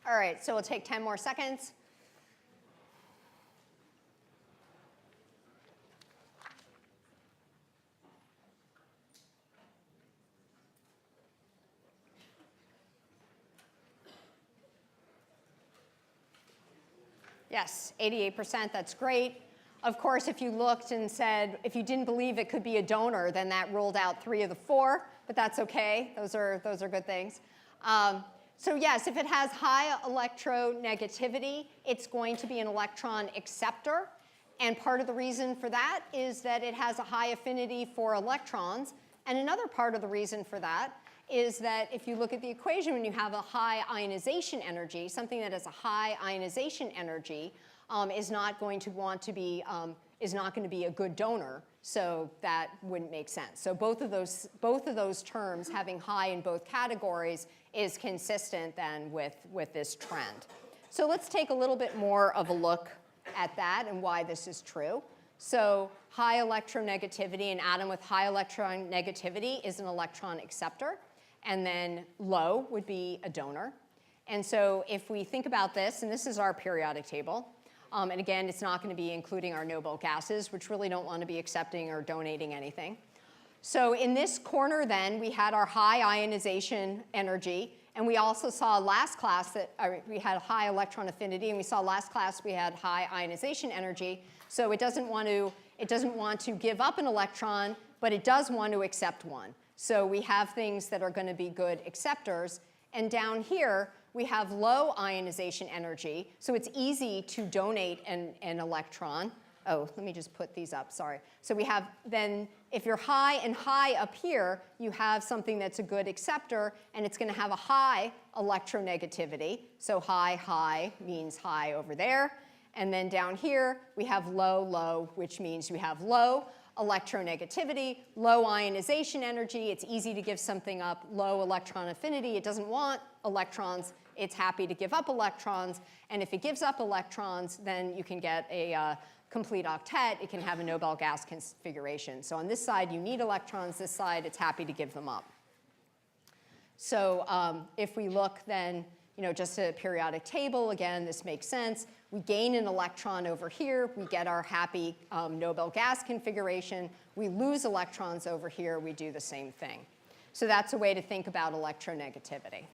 All right, so we'll take 10 more seconds. Yes, 88%, that's great. Of course, if you looked and said, if you didn't believe it could be a donor, then that ruled out 3 of the 4, but that's okay. Those are good things. So yes, if it has high electronegativity, it's going to be an electron acceptor. And part of the reason for that is that it has a high affinity for electrons. And another part of the reason for that is that if you look at the equation, when you have a high ionization energy, something that has a high ionization energy is not going to be a good donor. So that wouldn't make sense. So both of those terms, having high in both categories, is consistent then with this trend. So let's take a little bit more of a look at that and why this is true. So high electronegativity, an atom with high electronegativity is an electron acceptor. And then low would be a donor. And so if we think about this, and this is our periodic table, and again, it's not going to be including our noble gases, which really don't want to be accepting or donating anything. So in this corner then, we had our high ionization energy, and we also saw last class that we had high electron affinity, and we saw last class we had high ionization energy. So it doesn't want to give up an electron, but it does want to accept one. So we have things that are going to be good acceptors. And down here, we have low ionization energy. So it's easy to donate an electron. Oh, let me just put these up, sorry. So we have then, if you're high and high up here, you have something that's a good acceptor, and it's going to have a high electronegativity. So high, high means high over there. And then down here, we have low, low, which means we have low electronegativity, low ionization energy. It's easy to give something up. Low electron affinity. It doesn't want electrons. It's happy to give up electrons. And if it gives up electrons, then you can get a complete octet. It can have a Nobel gas configuration. So on this side, you need electrons. This side, it's happy to give them up. So if we look then, just a periodic table, again, this makes sense. We gain an electron over here. We get our happy Nobel gas configuration. We lose electrons over here. We do the same thing. So that's a way to think about electronegativity.